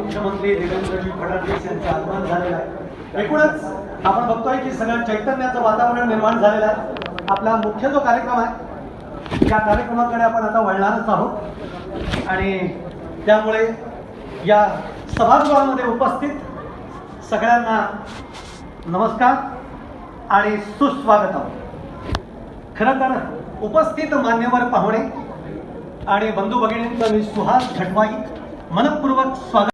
मुख्यमंत्री देवेंद्रजी फडणवीस यांचे आगमन झालेलं आहे। एकूणच आपण बघतोय की सगळं चैतन्याचं वातावरण निर्माण झालेलं आहे। आपला मुख्य जो कार्यक्रम आहे त्या कार्यक्रमाकडे आपण आता वळणारच आहोत आणि त्यामुळे या सभागृहामध्ये उपस्थित सगळ्यांना नमस्कार आणि सुस्वागत। खरं तर उपस्थित मान्यवर पाहुणे आणि बंधू भगिनींचं मी सुहास घटवाई मनपूर्वक स्वागत